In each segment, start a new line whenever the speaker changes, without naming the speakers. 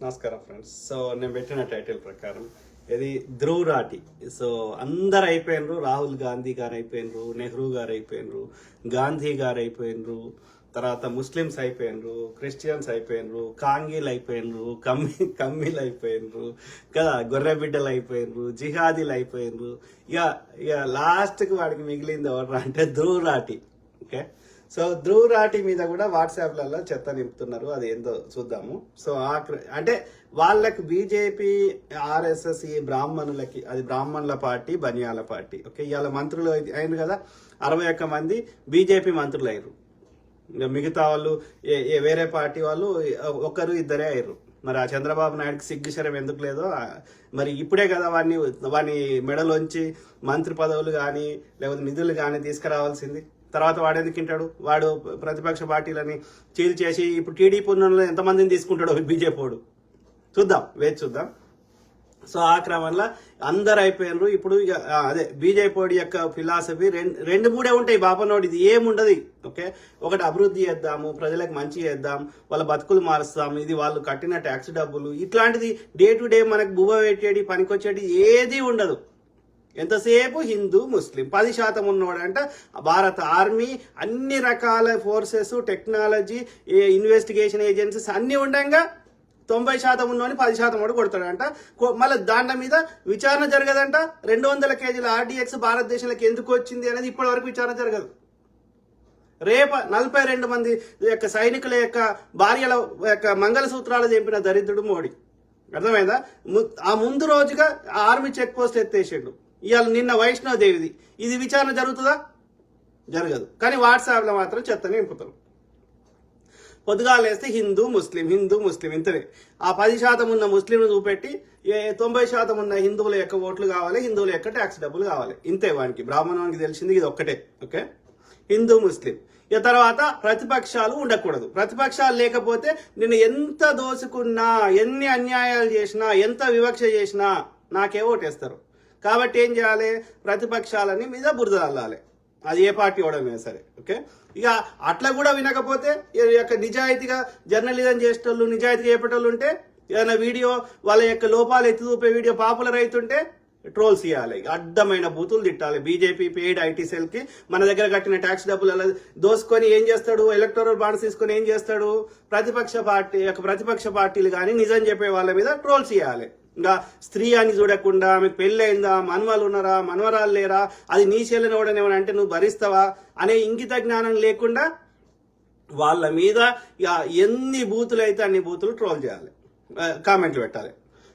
నమస్కారం friends. So నేను పెట్టిన టైటిల్ ప్రకారం ఇది ధ్రువ్ రాఠీ. సో అందరు అయిపోయినరు, రాహుల్ గాంధీ గారు అయిపోయినరు, నెహ్రూ గారు అయిపోయినరు, గాంధీ గారు అయిపోయినరు, తర్వాత ముస్లిమ్స్ అయిపోయినరు, క్రిస్టియన్స్ అయిపోయినరు, కాంగీలు అయిపోయినరు, కమ్మీలు అయిపోయినరు కదా, గొర్రె బిడ్డలు అయిపోయినరు, జిహాదీలు అయిపోయినరు. ఇక లాస్ట్కి వాడికి మిగిలింది ఎవరు అంటే ధ్రువ్ రాఠీ. ఓకే, సో ధ్రువ్ రాఠీ మీద కూడా వాట్సాప్లలో చెత్త నింపుతున్నారు. అది ఏందో చూద్దాము. సో అంటే వాళ్ళకి బీజేపీ, ఆర్ఎస్ఎస్, ఈ బ్రాహ్మణులకి, అది బ్రాహ్మణుల పార్టీ, బనియాల పార్టీ. ఓకే, ఇవాళ మంత్రులు అయింది కదా, 61 మంది బీజేపీ మంత్రులు అయ్యారు. మిగతా వాళ్ళు వేరే పార్టీ వాళ్ళు ఒకరు ఇద్దరే అయ్యారు. మరి ఆ చంద్రబాబు నాయుడుకి సిగ్గుశరం ఎందుకు లేదో మరి ఇప్పుడే కదా వాడిని మెడలోంచి మంత్రి పదవులు కానీ లేకపోతే నిధులు కానీ తీసుకురావాల్సింది. తర్వాత వాడు ఎందుకు తింటాడు? వాడు ప్రతిపక్ష పార్టీలని చీల్ చేసి ఇప్పుడు టీడీపీ ఉన్న ఎంతమందిని తీసుకుంటాడో బీజేపీ వాడు. చూద్దాం, వేచి చూద్దాం. సో ఆ క్రమంలో అందరు అయిపోయినారు. ఇప్పుడు అదే బీజేపీ వాడి యొక్క ఫిలాసఫీ రెండు మూడే ఉంటాయి బాపనోడు. ఇది ఏముండదు. ఓకే, ఒకటి అభివృద్ధి చేద్దాము, ప్రజలకు మంచి చేద్దాం, వాళ్ళ బతుకులు మారుస్తాము, ఇది వాళ్ళు కట్టిన ట్యాక్స్ డబ్బులు, ఇట్లాంటిది డే టు డే మనకు బువ్వ పెట్టేది పనికొచ్చేది ఏది ఉండదు. ఎంతసేపు హిందూ ముస్లిం. 10% ఉన్నవాడంట భారత ఆర్మీ, అన్ని రకాల ఫోర్సెస్, టెక్నాలజీ, ఇన్వెస్టిగేషన్ ఏజెన్సీస్ అన్ని ఉండగా 90% ఉన్నవాడిని 10% వాడు కొడతాడంట. మళ్ళీ దాంట్లో మీద విచారణ జరగదంట. 200 కేజీల RDX భారతదేశంలోకి ఎందుకు వచ్చింది అనేది ఇప్పటి వరకు విచారణ జరగదు. రేపు 42 మంది యొక్క సైనికుల యొక్క భార్యల యొక్క మంగళసూత్రాలు చంపిన దరిద్రుడు మోడీ. అర్థమైందా? ఆ ముందు రోజుగా ఆర్మీ చెక్ పోస్ట్ ఎత్తేసాడు. ఇవాళ నిన్న వైష్ణవ్ దేవిది. ఇది విచారణ జరుగుతుందా? జరగదు. కానీ వాట్సాప్లో మాత్రం చెత్త నింపుతారు. పొద్దుగా లేస్తే హిందూ ముస్లిం ఇంతనే. ఆ 10% ఉన్న ముస్లింలు చూపెట్టి 90% ఉన్న హిందువుల యొక్క ఓట్లు కావాలి, హిందువుల యొక్క ట్యాక్స్ డబ్బులు కావాలి. ఇంతే వానికి, బ్రాహ్మణానికి తెలిసింది ఇది ఒక్కటే. ఓకే, హిందూ ముస్లిం. ఇక తర్వాత ప్రతిపక్షాలు ఉండకూడదు. ప్రతిపక్షాలు లేకపోతే నేను ఎంత దోసుకున్నా, ఎన్ని అన్యాయాలు చేసినా, ఎంత వివక్ష చేసినా నాకే ఓటేస్తారు. కాబట్టి ఏం చేయాలి? ప్రతిపక్షాలని మీద బురద అల్లాలి, అది ఏ పార్టీ అవడమే సరే. ఓకే, ఇక అట్లా కూడా వినకపోతే యొక్క నిజాయితీగా జర్నలిజం చేసేటోళ్ళు, నిజాయితీగా చెప్పేటోళ్ళు ఉంటే, ఏదైనా వీడియో వాళ్ళ యొక్క లోపాలు ఎత్తి చూపే వీడియో పాపులర్ అవుతుంటే ట్రోల్స్ ఇవ్వాలి, అడ్డమైన బూతులు తిట్టాలి. బీజేపీ పెయిడ్ ఐటీ సెల్కి మన దగ్గర కట్టిన ట్యాక్స్ డబ్బులు దోసుకొని ఏం చేస్తాడు? ఎలక్టోరల్ బాండ్స్ తీసుకొని ఏం చేస్తాడు? ప్రతిపక్ష పార్టీలు కానీ నిజం చెప్పే వాళ్ళ మీద ట్రోల్స్ ఇవ్వాలి. ఇంకా స్త్రీ అని చూడకుండా, ఆమెకు పెళ్ళయిందా, మనవాళ్ళు ఉన్నారా, మనవరాలు లేరా, అది నీ చెల్లెని ఓడనేమని అంటే నువ్వు భరిస్తావా అనే ఇంగిత జ్ఞానం లేకుండా వాళ్ళ మీద ఎన్ని బూతులు అయితే అన్ని బూతులు ట్రోల్ చేయాలి, కామెంట్లు పెట్టాలి.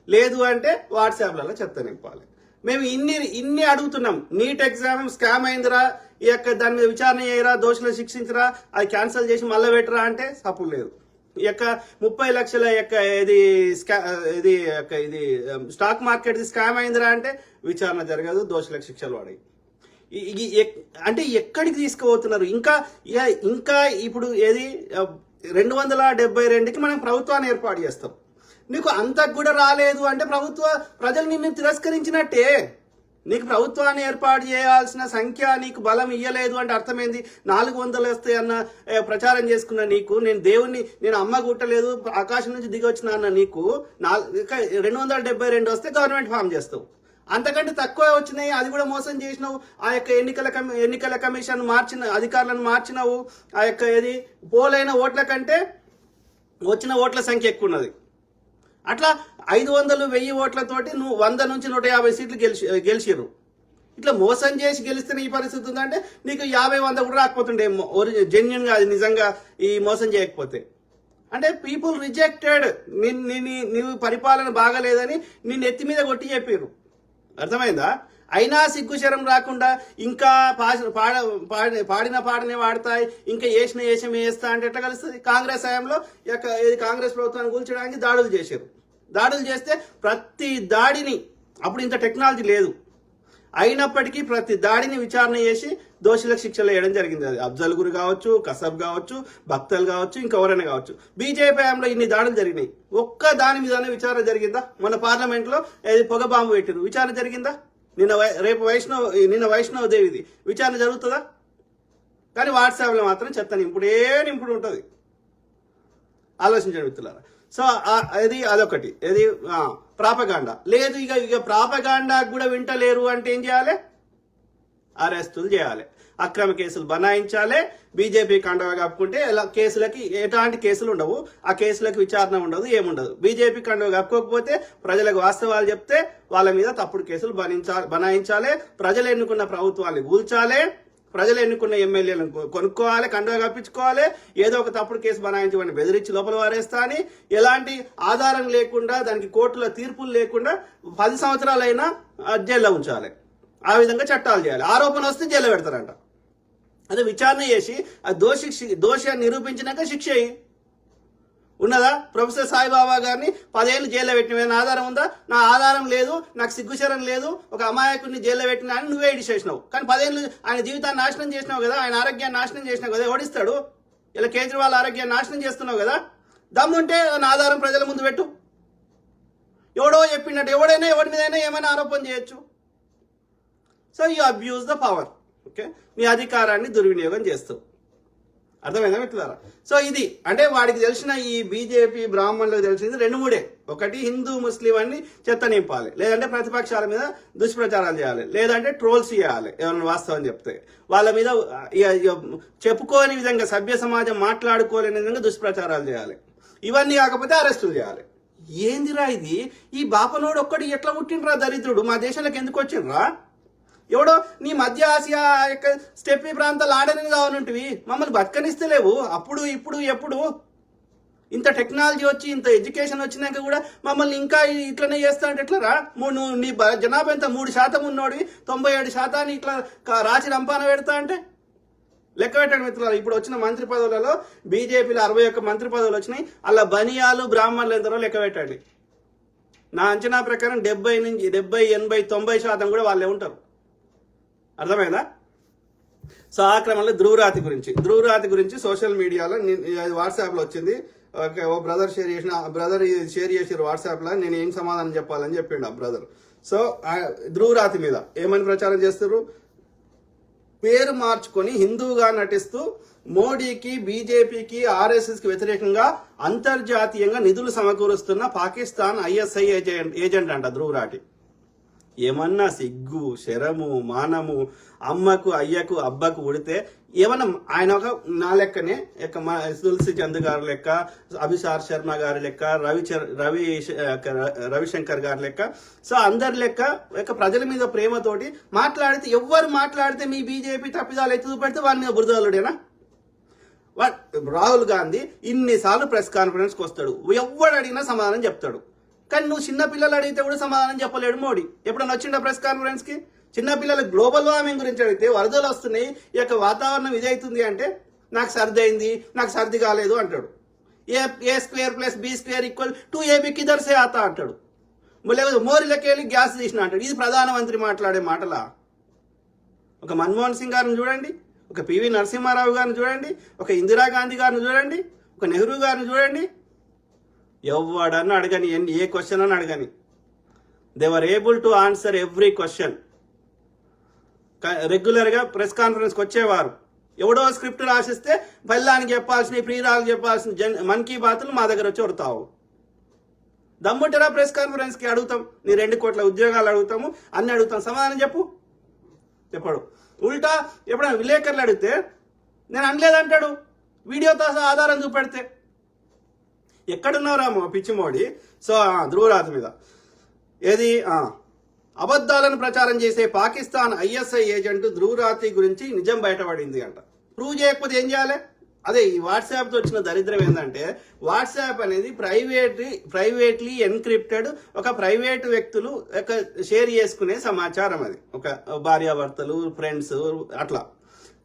లేదు అంటే వాట్సాప్లలో చెత్త నింపాలి. మేము ఇన్ని అడుగుతున్నాం. నీట్ ఎగ్జామ్ స్కామ్ అయిందిరా, ఈ యొక్క దాని మీద విచారణ చేయరా, దోషులను శిక్షించరా, అది క్యాన్సిల్ చేసి మళ్ళీ పెట్టరా అంటే సపోర్ట్ లేదు. ఈ యొక్క 30 లక్షల యొక్క ఇది స్టాక్ మార్కెట్ స్కామ్ అయిందిరా అంటే విచారణ జరగదు, దోషులకు శిక్షలు పడాయి. అంటే ఎక్కడికి తీసుకుపోతున్నారు? ఇంకా ఇప్పుడు 272కి మనం ప్రభుత్వాన్ని ఏర్పాటు చేస్తాం. నీకు అంతకు కూడా రాలేదు అంటే ప్రజలు నిన్ను తిరస్కరించినట్టే. నీకు ప్రభుత్వాన్ని ఏర్పాటు చేయాల్సిన సంఖ్య నీకు బలం ఇయ్యలేదు అంటే అర్థమైంది. 400 వస్తాయన్న ప్రచారం చేసుకున్న నీకు, నేను అమ్మ గుట్టలేదు, ఆకాశం నుంచి దిగి వచ్చిన అన్న నీకు 272 వస్తే గవర్నమెంట్ ఫామ్ చేస్తావు. అంతకంటే తక్కువ వచ్చినాయి, అది కూడా మోసం చేసినావు. ఆ యొక్క ఎన్నికల కమిషన్ అధికారులను మార్చినావు. ఆ యొక్క పోలైన ఓట్ల కంటే వచ్చిన ఓట్ల సంఖ్య ఎక్కువ ఉన్నది. అట్లా 500, 1000 ఓట్లతోటి నువ్వు 100 నుంచి 150 సీట్లు గెలిచిర్రు. ఇట్లా మోసం చేసి గెలిస్తేనే ఈ పరిస్థితి ఉందంటే నీకు 50, 100 కూడా రాకపోతుండే జెన్యున్ గా, అది నిజంగా ఈ మోసం చేయకపోతే. అంటే పీపుల్ రిజెక్టెడ్. నీవు పరిపాలన బాగలేదని నిన్ను ఎత్తి మీద కొట్టి చెప్పారు. అర్థమైందా? అయినా సిగ్గుశరం రాకుండా ఇంకా పాడిన పాటనే వాడతాయి, ఇంకా వేషం వేస్తా అంటే ఎట్లా కలుస్తుంది? కాంగ్రెస్ హయాంలో కాంగ్రెస్ ప్రభుత్వాన్ని కూల్చడానికి దాడులు చేశారు. దాడులు చేస్తే ప్రతి దాడిని, అప్పుడు ఇంత టెక్నాలజీ లేదు, అయినప్పటికీ ప్రతి దాడిని విచారణ చేసి దోషులకు శిక్షలు వేయడం జరిగింది. అది అఫ్జల్ గురు కావచ్చు, కసబ్ కావచ్చు, భక్తలు కావచ్చు, ఇంకెవరైనా కావచ్చు. బీజేపీ హయాంలో ఇన్ని దాడులు జరిగినాయి, ఒక్క దాని మీదనే విచారణ జరిగిందా? మన పార్లమెంట్ లో పొగ బాంబు పెట్టారు, విచారణ జరిగిందా? నిన్న వైష్ణవ్ దేవిది విచారణ జరుగుతుందా? కానీ వాట్సాప్లో మాత్రం చెత్త నింపుడు ఉంటుంది. ఆలోచించండి మిత్రులారా. సో అది అదొకటి. ఇది ప్రాపగాండా. లేదు ఇక ప్రాపగాండాకు కూడా వింటలేరు అంటే ఏం చేయాలి? అరెస్టులు చేయాలి, అక్రమ కేసులు బనాయించాలి. బీజేపీ కండవా కప్పుకుంటే కేసులకి ఎలాంటి కేసులు ఉండవు, ఆ కేసులకు విచారణ ఉండదు, ఏముండదు. బీజేపీ కండవా కప్పుకోకపోతే ప్రజలకు వాస్తవాలు చెప్తే వాళ్ళ మీద తప్పుడు కేసులు బనాయించాలి. ప్రజలు ఎన్నుకున్న ప్రభుత్వాన్ని కూల్చాలి, ప్రజలు ఎన్నుకున్న ఎమ్మెల్యేలను కొనుక్కోవాలి, కండవా కప్పించుకోవాలి. ఏదో ఒక తప్పుడు కేసు బనాయించమని బెదిరించి లోపల వారేస్తా అని, ఎలాంటి ఆధారం లేకుండా, దానికి కోర్టులో తీర్పులు లేకుండా 10 సంవత్సరాలైనా జైల్లో ఉంచాలి. ఆ విధంగా చట్టాలు చేయాలి. ఆరోపణ వస్తే జైల్లో పెడతారంట. అదే విచారణ చేసి ఆ దోషి నిరూపించినాక శిక్ష ఉన్నదా? ప్రొఫెసర్ సాయిబాబా గారిని 10 ఏళ్ళు జైల్లో పెట్టిన ఆధారం ఉందా? నా ఆధారం లేదు, నాకు సిగ్గుశరం లేదు, ఒక అమాయకుడిని జైల్లో పెట్టినా అని నువ్వే చేసినావు. కానీ 10 ఏళ్ళు ఆయన జీవితాన్ని నాశనం చేసినావు కదా, ఆయన ఆరోగ్యాన్ని నాశనం చేసినావు కదా, ఓడిస్తాడు. ఇలా కేజ్రీవాల్ ఆరోగ్యాన్ని నాశనం చేస్తున్నావు కదా, దమ్ముంటే నా ఆధారం ప్రజల ముందు పెట్టు. ఎవడో చెప్పినట్టు ఎవడైనా ఎవరి మీదైనా ఏమైనా ఆరోపణ చేయొచ్చు. So you abuse the power. Okay, నీ అధికారాన్ని దుర్వినియోగం చేస్తావు. అర్థమైందా మిత్రులారా? సో ఇది అంటే వాడికి తెలిసిన ఈ బీజేపీ బ్రాహ్మణులకు తెలిసింది 2-3. ఒకటి, హిందూ ముస్లిం అని చెత్త నింపాలి, లేదంటే ప్రతిపక్షాల మీద దుష్ప్రచారాలు చేయాలి, లేదంటే ట్రోల్స్ చేయాలి ఏమన్నా వాస్తవం చెప్తే. వాళ్ళ మీద చెప్పుకోని విధంగా, సభ్య సమాజం మాట్లాడుకోలేని విధంగా దుష్ప్రచారాలు చేయాలి. ఇవన్నీ కాకపోతే అరెస్టులు చేయాలి. ఏందిరా ఇది? ఈ బాపనోడు ఒక్కడు ఎట్లా పుట్టిండ్రా దరిద్రుడు? మా దేశాలకు ఎందుకు వచ్చిండ్రా? ఎవడో నీ మధ్య ఆసియా యొక్క స్టెప్పీ ప్రాంతాలు ఆడని కావాలంటివి, మమ్మల్ని బతకనిస్తలేవు. అప్పుడు ఇప్పుడు ఎప్పుడు ఇంత టెక్నాలజీ వచ్చి, ఇంత ఎడ్యుకేషన్ వచ్చినాక కూడా మమ్మల్ని ఇంకా ఇట్లనే చేస్తా అంటే ఎట్లరా? నీ జనాభా ఎంత 3% ఉన్నోడివి 97% ఇట్లా రాచి రంపాన పెడతా అంటే లెక్క పెట్టండి మిత్రులు. ఇప్పుడు వచ్చిన మంత్రి పదవులలో బీజేపీలో 61 మంత్రి పదవులు వచ్చినాయి. అలా బనియాలు బ్రాహ్మణులు ఎంతరో లెక్క పెట్టండి. నా అంచనా ప్రకారం 70 నుంచి 70, 80, 90% కూడా వాళ్ళే ఉంటారు. అర్థమైందా? సో ఆ క్రమంలో ధ్రువరాతి గురించి సోషల్ మీడియాలో వాట్సాప్లో వచ్చింది. ఓ బ్రదర్ షేర్ చేసారు వాట్సాప్లో. నేను ఏం సమాధానం చెప్పాలని చెప్పిండు ఆ బ్రదర్. సో ధ్రువరాతి మీద ఏమని ప్రచారం చేస్తారు? పేరు మార్చుకొని హిందూగా నటిస్తూ మోడీకి, బీజేపీకి, ఆర్ఎస్ఎస్కి వ్యతిరేకంగా అంతర్జాతీయంగా నిధులు సమకూరుస్తున్న పాకిస్తాన్ ISI ఏజెంట్ అంట ధ్రువరాటి. ఏమన్నా సిగ్గు, శరము, మానము, అమ్మకు, అయ్యకు, అబ్బకు ఉడితే ఏమన్నా ఆయన ఒక నా లెక్కనే తులసి చంద్ గారి లెక్క, అభిసార్ శర్మ గారి లెక్క, రవిశంకర్ గారి లెక్క, సో అందరి లెక్క ప్రజల మీద ప్రేమతోటి మాట్లాడితే, ఎవరు మాట్లాడితే మీ బీజేపీ తప్పిదాలు ఎత్తి చూపెడితే వారి మీద బురదలుడేనా? రాహుల్ గాంధీ ఇన్నిసార్లు ప్రెస్ కాన్ఫరెన్స్కి వస్తాడు, ఎవడు అడిగినా సమాధానం చెప్తాడు. కానీ నువ్వు చిన్న పిల్లలు అడిగితే కూడా సమాధానం చెప్పలేడు మోడీ. ఎప్పుడన్నా వచ్చిండా ప్రెస్ కాన్ఫరెన్స్ కి? చిన్నపిల్లలు గ్లోబల్ వార్మింగ్ గురించి అడిగితే, వరదలు వస్తున్నాయి, ఈ యొక్క వాతావరణం ఇదవుతుంది అంటే, నాకు సర్ది అయింది, నాకు సర్ది కాలేదు అంటాడు. A² + B² = 2AB కిదర్ సే ఆతా అంటాడు. లేకపోతే మోరీలకి వెళ్ళి గ్యాస్ తీసిన అంటాడు. ఇది ప్రధానమంత్రి మాట్లాడే మాటలా? ఒక మన్మోహన్ సింగ్ గారిని చూడండి, ఒక PV నరసింహారావు గారిని చూడండి, ఒక ఇందిరాగాంధీ గారిని చూడండి, ఒక నెహ్రూ గారిని చూడండి. ఎవడన్నా అడగని, ఏ క్వశ్చన్ అని అడగని, they were able to answer every question. రెగ్యులర్గా ప్రెస్ కాన్ఫరెన్స్కి వచ్చేవారు. ఎవడో స్క్రిప్ట్ రాసిస్తే బల్లానికి చెప్పాల్సిన, ప్రియురాలకు చెప్పాల్సిన మన్ కీ బాతులు మా దగ్గర వచ్చి వడతావు. దమ్ముంటారా ప్రెస్ కాన్ఫరెన్స్కి? అడుగుతాం, నీ 2 కోట్ల ఉద్యోగాలు అడుగుతాము, అన్ని అడుగుతాం, సమాధానం చెప్పడు. ఉల్టా ఎప్పుడైనా విలేకరులు అడిగితే నేను అనలేదంటాడు, వీడియోతో ఆధారం చూపెడితే. ఎక్కడున్నారా పిచ్చి మోడీ? సో ధ్రువరాతి మీద ఏది అబద్ధాలను ప్రచారం చేసే పాకిస్తాన్ ISI ఏజెంట్ ధ్రువరాతి గురించి నిజం బయటపడింది అంట. ప్రూవ్ చేయకపోతే ఏం చేయాలి? అదే ఈ వాట్సాప్తో వచ్చిన దరిద్రం ఏంటంటే, వాట్సాప్ అనేది ప్రైవేట్లీ ఎన్క్రిప్టెడ్, ఒక ప్రైవేట్ వ్యక్తులు షేర్ చేసుకునే సమాచారం. అది ఒక భార్యాభర్తలు, ఫ్రెండ్స్ అట్లా.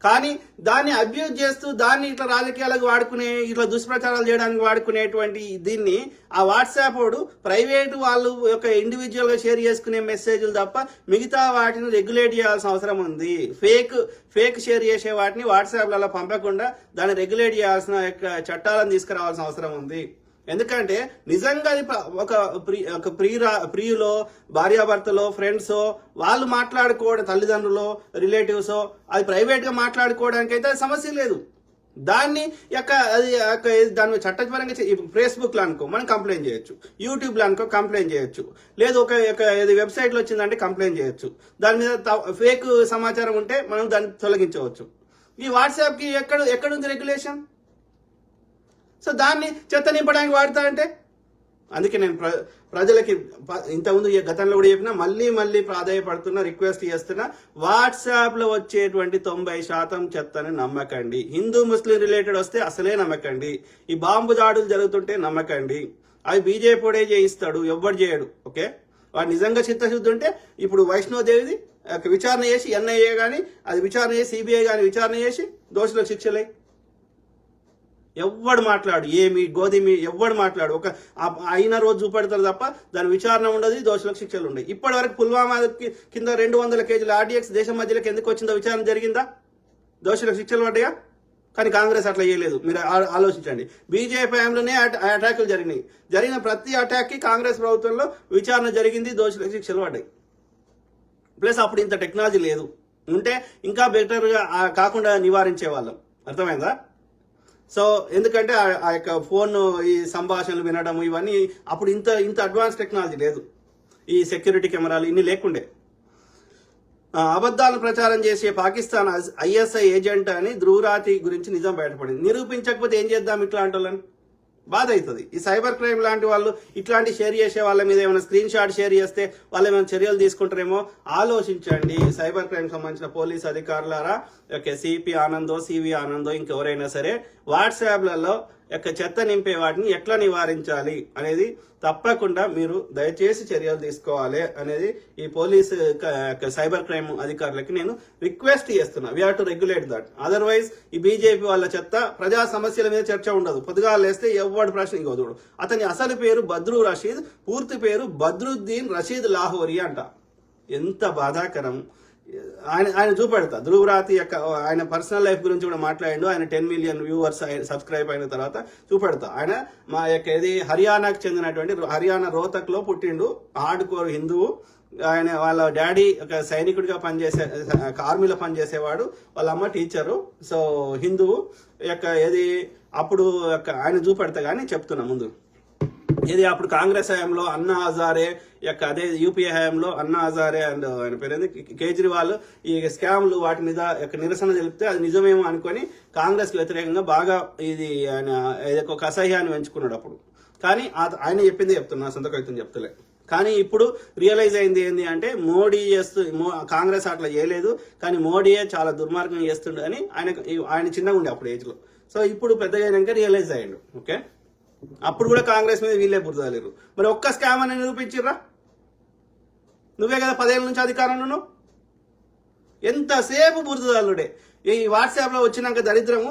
కానీ దాన్ని అబ్యూజ్ చేస్తూ, దాన్ని ఇట్లా రాజకీయాలకు వాడుకునే, ఇట్లా దుష్ప్రచారాలు చేయడానికి వాడుకునేటువంటి దీన్ని ఆ వాట్సాప్ వాడు ప్రైవేటు వాళ్ళు ఒక ఇండివిజువల్ గా షేర్ చేసుకునే మెసేజ్లు తప్ప మిగతా వాటిని రెగ్యులేట్ చేయాల్సిన అవసరం ఉంది. ఫేక్ షేర్ చేసే వాటిని వాట్సాప్లలో పంపకుండా దాన్ని రెగ్యులేట్ చేయాల్సిన చట్టాలను తీసుకురావాల్సిన అవసరం ఉంది. ఎందుకంటే నిజంగా అది ఒక ప్రియులో, భార్యాభర్తలో, ఫ్రెండ్సో వాళ్ళు మాట్లాడుకోవడం, తల్లిదండ్రులో, రిలేటివ్సో, అది ప్రైవేట్గా మాట్లాడుకోవడానికి అయితే అది సమస్య లేదు. దాన్ని దాన్ని చట్టపరంగా ఫేస్బుక్ లో అనుకో మనం కంప్లైంట్ చేయొచ్చు, యూట్యూబ్ లో అనుకో కంప్లైంట్ చేయొచ్చు, లేదు ఇది వెబ్సైట్ లో వచ్చిందంటే కంప్లైంట్ చేయొచ్చు, దాని మీద ఫేక్ సమాచారం ఉంటే మనం దాన్ని తొలగించవచ్చు. ఈ వాట్సాప్ కి ఎక్కడుంది రెగ్యులేషన్? సో దాన్ని చెత్త నింపడానికి వాడతా అంటే అందుకే నేను ప్రజలకి ఇంతకుముందు గతంలో కూడా చెప్పినా మళ్ళీ ప్రాధాయపడుతున్నా, రిక్వెస్ట్ చేస్తున్నా, వాట్సాప్ లో వచ్చేటువంటి 90% చెత్తని నమ్మకండి. హిందూ ముస్లిం రిలేటెడ్ వస్తే అసలే నమ్మకండి. ఈ బాంబు దాడులు జరుగుతుంటే నమ్మకండి. అవి బీజేపీడే చేయిస్తాడు, ఎవ్వడు చేయడు. ఓకే, వాడు నిజంగా చిత్తశుద్ధి ఉంటే ఇప్పుడు వైష్ణోదేవిది విచారణ చేసి ఎన్ఐఏ కానీ అది విచారణ చేసి సిబిఐ కానీ విచారణ చేసి దోషులకు శిక్షలే. ఎవ్వడు మాట్లాడు, ఎవ్వడు మాట్లాడు, ఒక అయిన రోజు చూపెడతారు తప్ప దాని విచారణ ఉండదు, దోషులకు శిక్షలు ఉండవు. ఇప్పటి వరకు పుల్వామా కింద 200 కేజీల ఆర్డీఎక్స్ దేశం మధ్యలోకి ఎందుకు వచ్చిందో విచారణ జరిగిందా? దోషులకు శిక్షలు పడ్డాయా? కానీ కాంగ్రెస్ అట్లా చేయలేదు. మీరు ఆలోచించండి. బీజేపీ హయాంలోనే అటాకులు జరిగినాయి. జరిగిన ప్రతి అటాక్ కి కాంగ్రెస్ ప్రభుత్వంలో విచారణ జరిగింది, దోషులకు శిక్షలు పడ్డాయి. ప్లస్ అప్పుడు ఇంత టెక్నాలజీ లేదు, ఉంటే ఇంకా బెటర్గా కాకుండా నివారించే వాళ్ళం. అర్థమైందా? సో ఎందుకంటే ఆ యొక్క ఫోన్ ఈ సంభాషణలు వినడం ఇవన్నీ అప్పుడు ఇంత అడ్వాన్స్ టెక్నాలజీ లేదు, ఈ సెక్యూరిటీ కెమెరాలు ఇన్ని లేకుండే. అబద్ధాలను ప్రచారం చేసే పాకిస్తాన్ ఐఎస్ఐ ఏజెంట్ అని ధ్రువరాతి గురించి నిజం బయటపడింది. నిరూపించకపోతే ఏం చేద్దాం? ఇట్లాంటి వాళ్ళని బాధ అవుతుంది. ఈ సైబర్ క్రైమ్ లాంటి వాళ్ళు ఇట్లాంటి షేర్ చేసే వాళ్ళ మీద ఏమైనా స్క్రీన్ షాట్ షేర్ చేస్తే వాళ్ళు ఏమైనా చర్యలు తీసుకుంటారేమో ఆలోచించండి. సైబర్ క్రైమ్ సంబంధించిన police అధికారులారా, CP Anando, CV Anando, ఇంకెవరైనా సరే వాట్సాప్లలో చెత్త నింపే వాటిని ఎట్లా నివారించాలి అనేది తప్పకుండా మీరు దయచేసి చర్యలు తీసుకోవాలి అనేది ఈ పోలీసు సైబర్ క్రైమ్ అధికారులకి నేను రిక్వెస్ట్ చేస్తున్నా. We have to regulate that. Otherwise ఈ బీజేపీ వాళ్ళ చెత్త ప్రజా సమస్యల మీద చర్చ ఉండదు. పొద్దుగా లేస్తే ఎవడు ప్రశ్న ఇవ్వదు. అతని అసలు పేరు బద్రు రషీద్, పూర్తి పేరు బద్రుద్దీన్ రషీద్ లాహోరీ అంట. ఎంత బాధాకరం. ఆయన చూపెడతా ధ్రువరాతి ఆయన పర్సనల్ లైఫ్ గురించి కూడా మాట్లాడిండు. ఆయన 10 మిలియన్ వ్యూవర్స్ సబ్స్క్రైబ్ అయిన తర్వాత చూపెడతా. ఆయన మా హర్యానాకు చెందినటువంటి హర్యానా రోహతక్ లో పుట్టిండు. హార్డ్ కోర్ హిందువు. ఆయన వాళ్ళ డాడీ ఒక సైనికుడిగా పనిచేసే ఆర్మీలో పనిచేసేవాడు, వాళ్ళ అమ్మ టీచరు. సో హిందువు అప్పుడు ఆయన చూపెడతా కానీ చెప్తున్నా ముందు. అప్పుడు కాంగ్రెస్ హయాంలో అన్నా హజారే అదే యూపీఏ హయాంలో అన్నా హజారే అండ్ ఆయన పేరు కేజ్రీవాల్ ఈ స్కామ్లు వాటి మీద నిరసన తెలిపితే అది నిజమేమో అనుకొని కాంగ్రెస్ కి వ్యతిరేకంగా బాగా ఆయన ఒక అసహ్యాన్ని పెంచుకున్నాడు అప్పుడు. కానీ ఆయన చెప్పింది చెప్తున్నా, సొంత కవితం చెప్తలే. కానీ ఇప్పుడు రియలైజ్ అయింది ఏంటి అంటే మోడీ కాంగ్రెస్ అట్లా చేయలేదు, కానీ మోడీయే చాలా దుర్మార్గం చేస్తుండే అని ఆయన చిన్నగా ఉండే అప్పుడు ఏజ్ లో. సో ఇప్పుడు పెద్దగా అయినాక రియలైజ్ అయ్యాడు. ఓకే, అప్పుడు కూడా కాంగ్రెస్ మీద వీళ్ళే బురదలేరు. మరి ఒక్క స్కామ్ అని నిరూపించిర్రా? నువ్వే కదా 10 ఏళ్ళ నుంచి అధికారంలో ఉన్నావు. ఎంతసేపు బురదలుడే. ఈ వాట్సాప్ లో వచ్చినాక దరిద్రము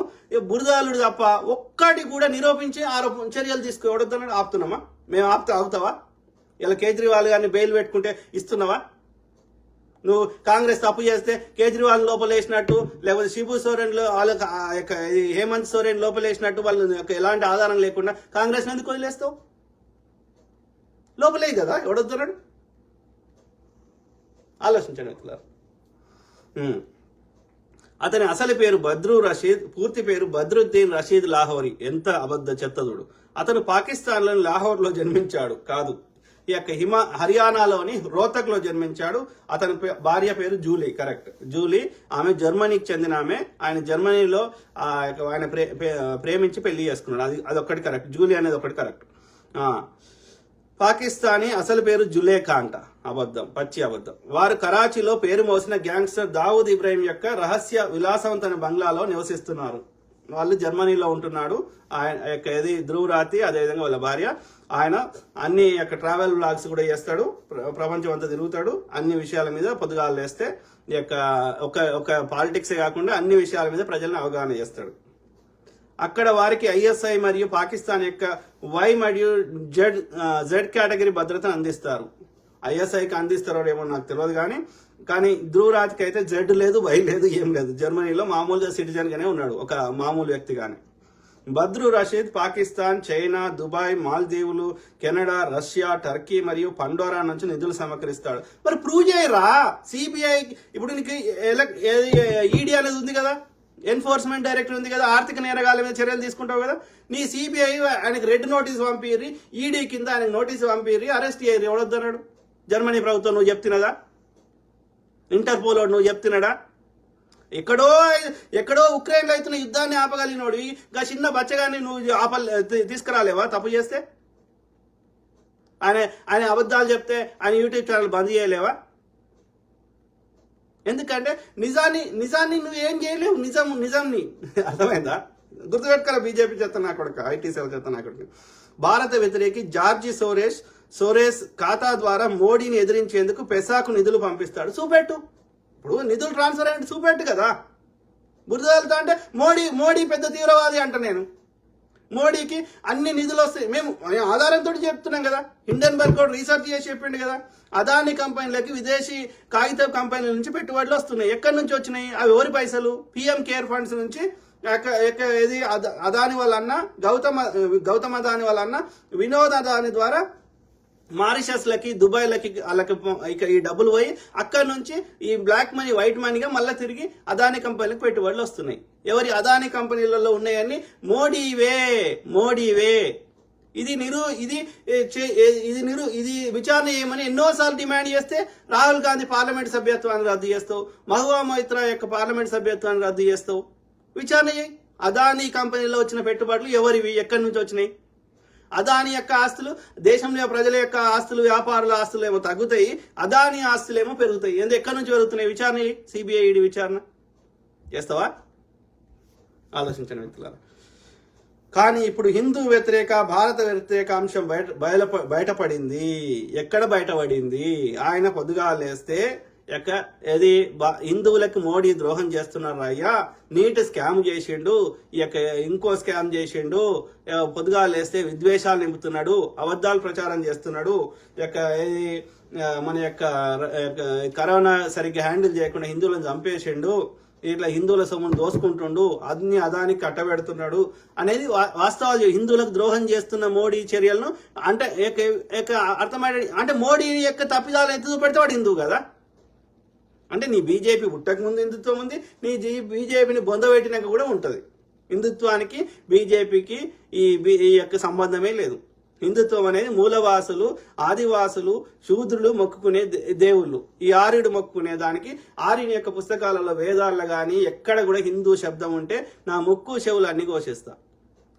బురదలుడు తప్ప ఒక్కటి కూడా నిరూపించి చర్యలు తీసుకోవద్దని ఆపుతున్నామా? మేము ఆపుతావా? ఇలా కేజ్రీవాల్ గారిని బెయిల్ పెట్టుకుంటే ఇస్తున్నావా? నువ్వు కాంగ్రెస్ తప్పు చేస్తే కేజ్రీవాల్ లోపలేసినట్టు, లేకపోతే శిబు సోరెన్ హేమంత్ సోరెన్ లోపలేసినట్టు వాళ్ళు ఎలాంటి ఆధారం లేకుండా కాంగ్రెస్ ఎందుకు వదిలేస్తావు? లోపలే కదా, ఎవడొద్దున్నాడు? ఆలోచించండి మిత్రులారా. అతని అసలు పేరు బద్రు రషీద్, పూర్తి పేరు బద్రుద్దీన్ రషీద్ లాహోరీ. ఎంత అబద్ధ చెత్తదుడు. అతను పాకిస్తాన్ లోని లాహోర్ లో జన్మించాడు కాదు, హర్యానాలోని రోహతక్ లో జన్మించాడు. అతని భార్య పేరు జూలీ. Correct, Julie. ఆమె జర్మనీకి చెందిన ఆమె. ఆయన జర్మనీలో ఆయన ప్రేమించి పెళ్లి చేసుకున్నాడు. అదొక్కటి కరెక్ట్. జూలీ అనేది ఒకటి కరెక్ట్. పాకిస్తానీ అసలు పేరు జులేఖా అంట. అబద్ధం, పచ్చి అబద్ధం. వారు కరాచీలో పేరు మోసిన గ్యాంగ్స్టర్ దావూద్ ఇబ్రాహిం యొక్క రహస్య విలాసవంతమైన బంగ్లాలో నివసిస్తున్నారు. వాళ్ళు జర్మనీలో ఉంటున్నాడు. ఆయన ధ్రువరాతి, అదేవిధంగా వాళ్ళ భార్య. ఆయన అన్ని ట్రావెల్ బ్లాగ్స్ కూడా చేస్తాడు, ప్రపంచం అంతా తిరుగుతాడు. అన్ని విషయాల మీద పొద్దుగాలు వేస్తే ఒక పాలిటిక్సే కాకుండా అన్ని విషయాల మీద ప్రజలను అవగాహన చేస్తాడు. అక్కడ వారికి ఐఎస్ఐ మరియు పాకిస్తాన్ యొక్క వై మరియు జెడ్ కేటగిరీ భద్రతను అందిస్తారు. ఐఎస్ఐకి అందిస్తారో ఏమో నాకు తెలియదు, కానీ ధ్రువరాతికి అయితే జెడ్ లేదు, వై లేదు, ఏం లేదు. జర్మనీలో మామూలుగా సిటిజన్ గానే ఉన్నాడు, ఒక మామూలు వ్యక్తిగానే. బద్రు రషీద్ పాకిస్తాన్, చైనా, దుబాయ్, మాల్దీవులు, కెనడా, రష్యా, టర్కీ మరియు పండోరా నుంచి నిధులు సమకరిస్తాడు. మరి ప్రూవ్ చేయరా సిబిఐ? ఇప్పుడు నీకు ఈడీ అనేది ఉంది కదా, ఎన్ఫోర్స్మెంట్ డైరెక్టర్ ఉంది కదా, ఆర్థిక నేరగాల మీద చర్యలు తీసుకుంటావు కదా. నీ సిబిఐ ఆయనకు రెడ్ నోటీస్ పంపిర్రి, ఈడీ కింద ఆయనకు నోటీసు పంపిర్రి, అరెస్ట్ చేయరు. ఎవడొద్దన్నాడు? జర్మనీ ప్రభుత్వం నువ్వు చెప్తున్నదా? ఇంటర్పోల్ నువ్వు చెప్తున్నాడా? ఎక్కడో ఉక్రెయిన్లో అవుతున్న యుద్ధాన్ని ఆపగలిగినోడు ఇంకా చిన్న బచ్చగాన్ని నువ్వు తీసుకురాలేవా తప్పు చేస్తే? ఆయన అబద్ధాలు చెప్తే ఆయన యూట్యూబ్ ఛానల్ బంద్ చేయలేవా? ఎందుకంటే నిజాన్ని నువ్వు ఏం చేయలేవు. నిజంని అర్థమైందా? గుర్తుపెట్టుకోవాలి. బీజేపీ చెత్త నా కొడుకు, ఐటీ సేవ చెత్త నా కొడుకు. భారత వ్యతిరేకి జార్జి సోరేస్ ఖాతా ద్వారా మోడీని ఎదిరించేందుకు పెసాకు నిధులు పంపిస్తాడు. చూపెట్టు. ఇప్పుడు నిధులు ట్రాన్స్ఫర్ అంటే చూపెట్టు కదా. బురదలతో అంటే మోడీ పెద్ద తీవ్రవాది అంట. నేను మోడీకి అన్ని నిధులు వస్తాయి. మేము ఆధారంతో చెప్తున్నాం కదా. హిండెన్బర్గ్ కూడా రీసెర్చ్ చేసి చెప్పిండు కదా. అదాని కంపెనీలకి విదేశీ కాగిత కంపెనీల నుంచి పెట్టుబడులు వస్తున్నాయి. ఎక్కడి నుంచి వచ్చినాయి? అవి ఎవరి పైసలు? పిఎం కేర్ ఫండ్స్ నుంచి. ఇది అదాని వాళ్ళ అన్న గౌతమ్ అదాని వాళ్ళ అన్న వినోద్ అదాని ద్వారా మారిషస్లకి, దుబాయ్లకి వాళ్ళకి ఇక ఈ డబ్బులు పోయి అక్కడి నుంచి ఈ బ్లాక్ మనీ వైట్ మనీగా మళ్ళీ తిరిగి అదాని కంపెనీలకు పెట్టుబడులు వస్తున్నాయి. ఎవరి అదాని కంపెనీలలో ఉన్నాయని మోడీవే. ఇది విచారణ చేయమని ఎన్నోసార్లు డిమాండ్ చేస్తే రాహుల్ గాంధీ పార్లమెంట్ సభ్యత్వాన్ని రద్దు చేస్తావు, మహువా మొయిత్రా యొక్క పార్లమెంట్ సభ్యత్వాన్ని రద్దు చేస్తావు. విచారణ చేయి. అదాని కంపెనీలో వచ్చిన పెట్టుబడులు ఎవరివి, ఎక్కడి నుంచి వచ్చినాయి? అదాని యొక్క ఆస్తులు, దేశంలో ప్రజల యొక్క ఆస్తులు, వ్యాపారుల ఆస్తులు ఏమో తగ్గుతాయి, అదాని ఆస్తులు ఏమో పెరుగుతాయి. ఎక్కడి నుంచి పెరుగుతున్నాయి? విచారణ చేయి. సిబిఐ ఈడీ విచారణ చేస్తావా? ఆలోచించండి మిత్రులారా. కానీ ఇప్పుడు హిందూ వ్యతిరేక, భారత వ్యతిరేక అంశం బయటపడింది. ఎక్కడ బయటపడింది? ఆయన పొద్దుగా లేస్తే హిందువులకు మోడీ ద్రోహం చేస్తున్నారు అయ్యా, నీట్ స్కామ్ చేసిండు, ఇంకో స్కామ్ చేసిండు, పొద్దుగా లేస్తే విద్వేషాలు నింపుతున్నాడు, అబద్ధాలు ప్రచారం చేస్తున్నాడు, మన యొక్క కరోనా సరిగ్గా హ్యాండిల్ చేయకుండా హిందువులను చంపేసిండు, ఇట్లా హిందువుల సొమ్మును దోసుకుంటుండు, అదానికి కట్టబెడుతున్నాడు అనేది వాస్తవాలు. హిందువులకు ద్రోహం చేస్తున్న మోడీ చర్యలను అంటే అర్థమయ్యే అంటే మోడీ యొక్క తప్పిదాలు ఎంత చూపెడితే వాడు హిందువు కదా. అంటే నీ బీజేపీ పుట్టక ముందు హిందుత్వం ఉంది, నీ బీజేపీని బొందబెట్టినాక కూడా ఉంటుంది. హిందుత్వానికి బీజేపీకి ఈ యొక్క సంబంధమే లేదు. హిందుత్వం అనేది మూలవాసులు, ఆదివాసులు, శూద్రులు మొక్కుకునే దేవుళ్ళు. ఈ ఆర్యుడు మొక్కుకునే దానికి ఆర్యుని యొక్క పుస్తకాలలో, వేదాల్లో కానీ ఎక్కడ కూడా హిందూ శబ్దం ఉంటే నా ముక్కు చెవులు అన్ని ఘోషిస్తా.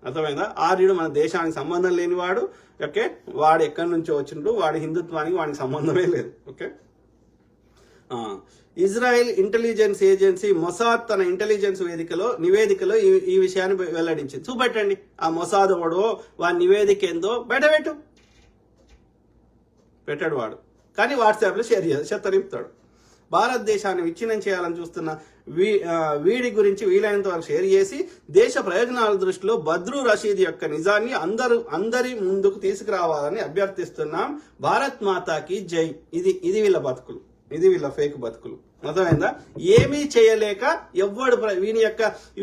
అర్థమైందా? ఆర్యుడు మన దేశానికి సంబంధం లేనివాడు. ఓకే, వాడు ఎక్కడి నుంచో వచ్చిండు, వాడి హిందుత్వానికి వాడికి సంబంధమే లేదు. Okay, Israel intelligence agency Mossad తన ఇంటెలిజెన్స్ నివేదికలో ఈ విషయాన్ని వెల్లడించింది. చూపెట్టండి ఆ మొసాద్ వాడో, వాడి నివేదిక ఏందో పెట్టాడు వాడు. కానీ వాట్సాప్లో షేర్ చెత్తనిపుతాడు. భారతదేశాన్ని విచ్ఛిన్నం చేయాలని చూస్తున్న వీడి గురించి వీలైనంత వరకు షేర్ చేసి దేశ ప్రయోజనాల దృష్టిలో బద్రు రషీద్ యొక్క నిజాన్ని అందరి ముందుకు తీసుకురావాలని అభ్యర్థిస్తున్నాం. భారత్ మాతాకి జై. ఇది వీళ్ళ బతుకులు, ఇది వీళ్ళ ఫేక్ బతుకులు. అర్థమైందా? ఏమీ చేయలేక ఎవ్వడు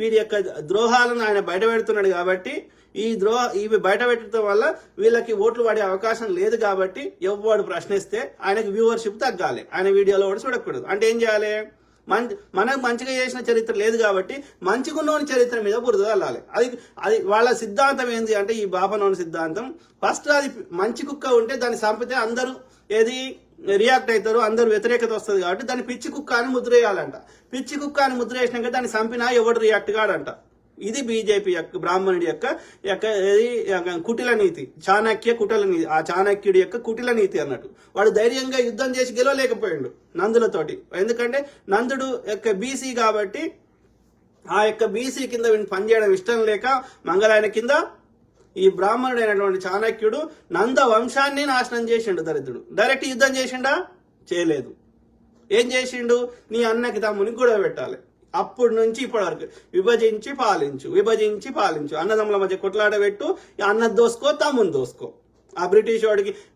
వీడి యొక్క ద్రోహాలను ఆయన బయట పెడుతున్నాడు కాబట్టి, ఇవి బయట పెట్టడం వల్ల వీళ్ళకి ఓట్లు పడే అవకాశం లేదు కాబట్టి ఎవ్వడు ప్రశ్నిస్తే ఆయనకు వ్యూవర్షిప్ తగ్గాలి, ఆయన వీడియోలో కూడా చూడకూడదు. అంటే ఏం చేయాలి? మనకు మంచిగా చేసిన చరిత్ర లేదు కాబట్టి మంచిగున్నోని చరిత్ర మీద బురద వెళ్ళాలి. అది వాళ్ళ సిద్ధాంతం ఏంది అంటే, ఈ బాపనోని సిద్ధాంతం ఫస్ట్ అది మంచి కుక్క ఉంటే దాన్ని చంపితే అందరూ రియాక్ట్ అవుతారు, అందరు వ్యతిరేకత వస్తుంది కాబట్టి దాన్ని పిచ్చి కుక్క అని ముద్ర వేయాలంట. పిచ్చి కుక్క అని ముద్ర వేసినాక దాన్ని చంపినా ఎవడు రియాక్ట్ కాడంట. ఇది బీజేపీ యొక్క బ్రాహ్మణుడి యొక్క కుటిల నీతి, కుటిల నీతి. ఆ చాణక్యుడి యొక్క కుటిల నీతి అన్నట్టు. వాడు ధైర్యంగా యుద్ధం చేసి గెలవలేకపోయాడు నందులతోటి. ఎందుకంటే నందుడు యొక్క బీసీ కాబట్టి ఆ యొక్క బీసీ కింద పనిచేయడం ఇష్టం లేక మంగళాయన కింద ఈ బ్రాహ్మణుడైనటువంటి చాణక్యుడు నంద వంశాన్ని నాశనం చేసిండు. దరిద్రుడు డైరెక్ట్ యుద్ధం చేసిండా? చేయలేదు. ఏం చేసిండు? నీ అన్నకి తమ్ముని గొడవ పెట్టాలి. అప్పటి నుంచి ఇప్పటి వరకు విభజించి పాలించు, అన్నదమ్ముల మధ్య కొట్లాడబెట్టు, అన్న దోసుకో, తమ్ముని దోసుకో. ఆ బ్రిటిష్